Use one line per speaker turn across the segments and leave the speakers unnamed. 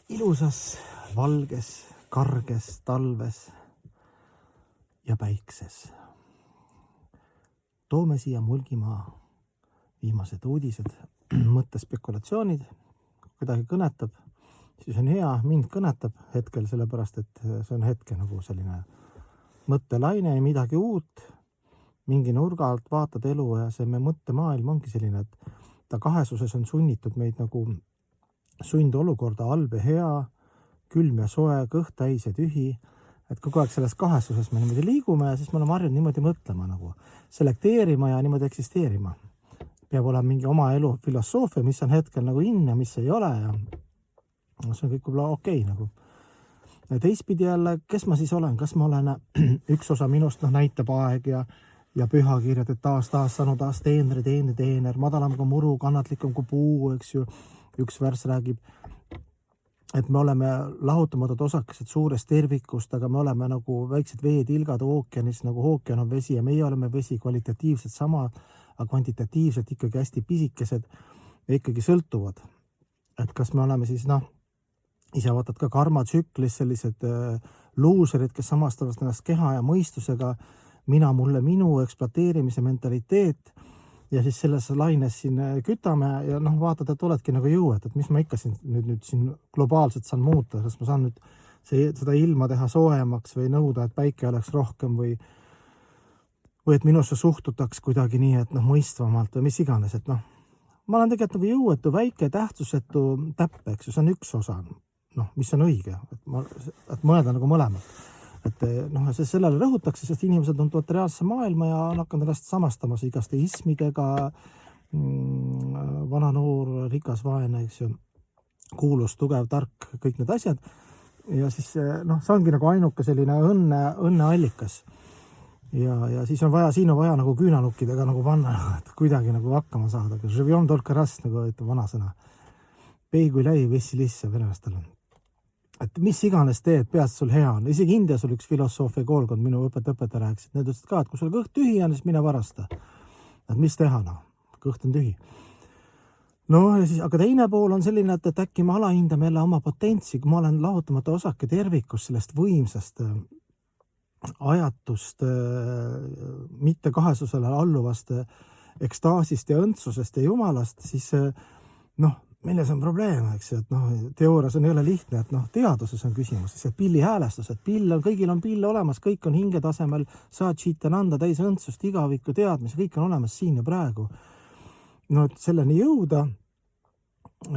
Ilusas, valges, karges talves ja päikses. Toome siia Mulgimaa viimased uudised, mõttespekulatsioonid, kedagi kõnetab, siis on hea, mind kõnetab hetkel, sellepärast et see on hetke nagu selline mõttelaine ja midagi uut, mingi nurga alt vaatad elu ja see me mõttemaailm ongi selline, et ta kahesuses on sunnitud meid nagu sundolukorda, halb ja hea, külm ja soe, kõht täis ja tühi, et kogu aeg selles kahesuses me niimoodi liigume ja siis me oleme harjunud niimoodi mõtlema nagu selekteerima ja niimoodi eksisteerima. Peab olema mingi oma elu filosoofia, mis on hetkel nagu in ja mis ei ole ja see on kõik võib-olla okei nagu. Ja teistpidi jälle, kes ma siis olen, kas ma olen üks osa minust näitab aeg ja pühakirjad, et taas sanu taas teener, madalam kui muru, kannatlikum kui puu, eks ju. Üks värss räägib, et me oleme lahutamatud osakesed suurest tervikust, aga me oleme nagu väiksed veetilgad ookeanis, nagu ookean on vesi ja meie oleme vesi kvalitatiivselt sama, aga kvantitatiivselt ikkagi hästi pisikesed ja ikkagi sõltuvad. Et kas me oleme siis, ise vaatad ka karmatsüklis sellised luuserid, kes samastavad ennast keha ja mõistusega, mina, mulle, minu, ekspluateerimise mentaliteet, ja siis selles laines siin kütame ja vaatad, et oledki nagu jõuet, et mis ma ikka nüüd siin globaalselt saan muuta, kas ma saan nüüd seda ilma teha soojemaks või nõuda, et päike oleks rohkem või et minusse suhtutaks kuidagi nii, et mõistvamalt või mis iganes, et ma olen tegelikult nagu jõuetu, väike, tähtsusetu täpp, eks ju, see on üks osa, mis on õige, et mõelda nagu mõlemad. Et sellele rõhutakse, sest inimesed tuntuvad reaalse maailma ja on hakanud ennast samastamas igaste ismidega, vana noor, rikas, vaene, eks ju, kuulus, tugev, tark, kõik need asjad. Ja siis see ongi nagu ainuke selline õnne allikas. Ja siis on vaja, siin on vaja nagu küünanukkidega nagu panna, et kuidagi nagu hakkama saada. Živion tolka rast, nagu ütleb vana sõna. Peigu läi vessi lisse venelastel on. Et mis iganes teed, peast sul hea on. Isegi Indias oli üks filosoofia koolkond, minu õpetaja rääkis, et need ütlesid ka, et kui sul kõht tühi on, siis mine varasta. Et mis teha, kõht on tühi. Ja siis, aga teine pool on selline, et äkki ma alahindame jälle oma potentsi, kui ma olen lahutamata osake tervikus sellest võimsast ajatust, mitte kahesusele alluvast ekstaasist ja õndsusest ja jumalast, siis milles on probleem, eks ju, et teoorias ei ole lihtne, et teaduses on küsimus, see pilli häälestus, et kõigil on pill olemas, kõik on hingetasemel, saad Chitananda täis õndsust, igavikku teadmisi, kõik on olemas siin ja praegu. Et selleni jõuda,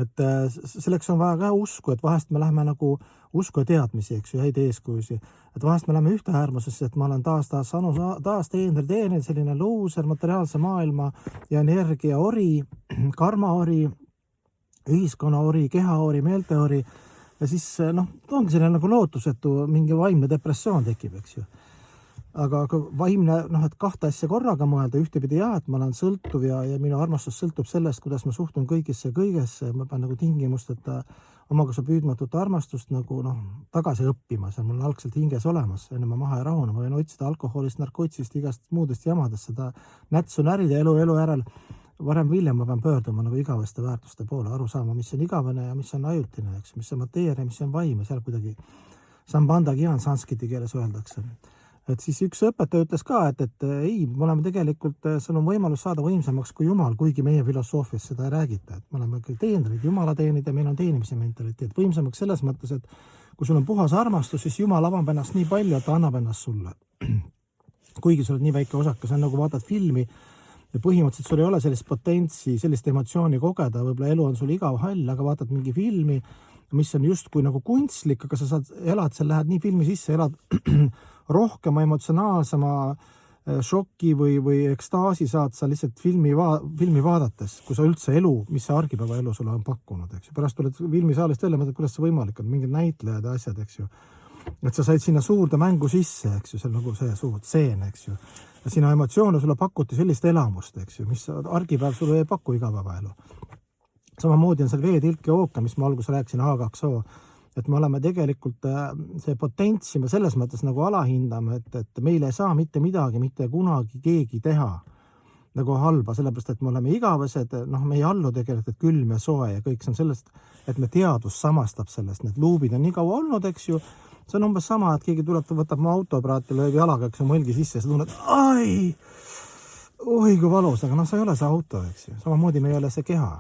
et selleks on vaja ka usku, et vahest me läheme nagu usku ja teadmisi, eks ju, häid eeskujusi, et vahest me läheme ühte äärmusesse, et ma olen taas teener, selline luuser, materiaalse maailma ja energia ori, karma ori, ühiskonna ori, keha ori, meelte ori ja siis ongi selline nagu lootusetu mingi vaimne depressioon tekib, eks ju. Aga vaimne, et kahte asja korraga mõelda, ühtepidi et ma olen sõltuv ja minu armastus sõltub sellest, kuidas ma suhtun kõigisse, ma pean nagu tingimusteta omaga püüdmatut armastust nagu tagasi õppima, see on mul algselt hinges olemas, enne ma maha ei rahune, ma võin otsida alkoholist, narkotsist, igast muudest jamadest, seda nätsu närida elu järel. Varem või hiljem ma pean pöörduma nagu igaveste väärtuste poole, aru saama, mis on igavene ja mis on ajutine, eks, mis on mateeria, mis on vaim ja seal kuidagi sambanda gian sanskriti keeles öeldakse. Et siis üks õpetaja ütles ka, et ei, me oleme tegelikult, sul on võimalus saada võimsamaks kui Jumal, kuigi meie filosoofias seda ei räägita, et me oleme teenrid, Jumala teenid ja meil on teenimise mentaliteet. Võimsamaks selles mõttes, et kui sul on puhas armastus, siis Jumal avab ennast nii palju, et ta annab ennast sulle. Kuigi sul on nii väike osake, see on nagu vaatad filmi, ja põhimõtteliselt sul ei ole sellist potentsi, sellist emotsiooni kogeda, võib-olla elu on sul igav hall, aga vaatad mingi filmi, mis on justkui nagu kunstlik, aga sa elad seal, lähed nii filmi sisse, elad rohkema emotsionaalsema šoki või ekstaasi saad sa lihtsalt filmi vaadates, kui sa üldse elu, mis see argipäeva elu sulle on pakkunud, eks ju. Pärast tuled filmisaalist välja, mõtled, kuidas see võimalik on, mingid näitlejad ja asjad, eks ju. Et sa said sinna suurde mängu sisse, eks ju, see on nagu see suur tseen, eks ju. Ja sina emotsioone sulle pakuti sellist elamust, eks ju, mis argipäev sulle ei paku igapäevaelu. Samamoodi on seal veetilk ja ookean, mis ma alguses rääkisin H2O, et me oleme tegelikult see potentsi, me selles mõttes nagu alahindame, et meil ei saa mitte midagi, mitte kunagi keegi teha. nagu halba, sellepärast, et me oleme igavesed, noh, me ei allu tegelikult külm ja soe ja kõik see on sellest, et me teadus samastab sellest, need luubid on nii kaua olnud, eks ju, see on umbes sama, et keegi tuleb, võtab mu autopraati, lööb jalaga, eks ju, mõlgi sisse ja sa tunned, oi kui valus, aga noh, sa ei ole see auto, eks ju, samamoodi me ei ole see keha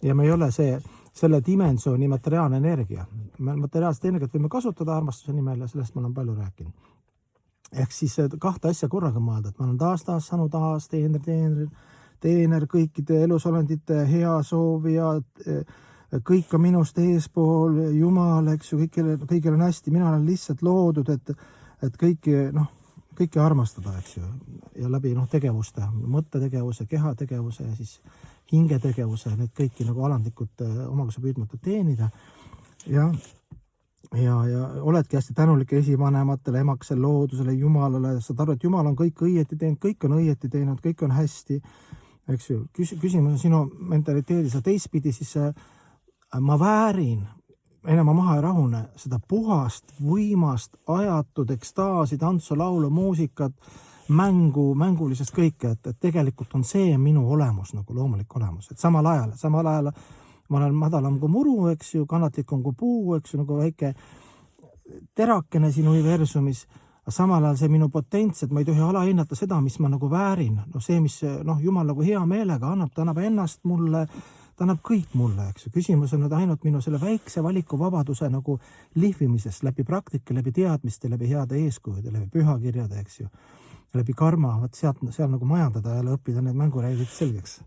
ja me ei ole selle dimensiooni materiaalne energia. Materiaalset energiat võime kasutada armastuse nimel ja sellest ma olen palju rääkinud. Ehk siis kahte asja korraga mõelda, et ma olen taas sanu taas teener kõikide elusolendite hea soovija, kõik on minust eespool, Jumal, eks ju, kõigil on hästi, mina olen lihtsalt loodud, et kõiki armastada, eks ju, ja läbi tegevuste, mõttetegevuse, kehategevuse ja siis hingetegevuse, need kõiki nagu alandlikult omaga püüdmatud teenida ja oledki hästi tänulik esivanematele, emakesele, loodusele, Jumalale, saad aru, et Jumal on kõik õieti teinud, kõik on õieti teinud, kõik on hästi, eks ju, küsimus on sinu mentaliteedis ja teistpidi, siis ma väärin, enne ma maha ei rahune, seda puhast, võimast, ajatud ekstaasi, tantsu, laulu, muusikat, mängulisest kõike, et tegelikult on see minu olemus, nagu loomulik olemus, et samal ajal ma olen madalam kui muru, eks ju, kannatlikum kui puu, eks ju, nagu väike terakene siin universumis, samal ajal see minu potents, et ma ei tohi alahinnata seda, mis ma nagu väärin, see, mis Jumal nagu hea meelega annab, ta annab ennast mulle, ta annab kõik mulle, eks ju, küsimus on nüüd ainult minu selle väikse valikuvabaduse nagu lihvimisest läbi praktika, läbi teadmiste, läbi heade eeskujude, läbi pühakirjade, eks ju, läbi karma, seal nagu majandada ja õppida need mängureeglid selgeks.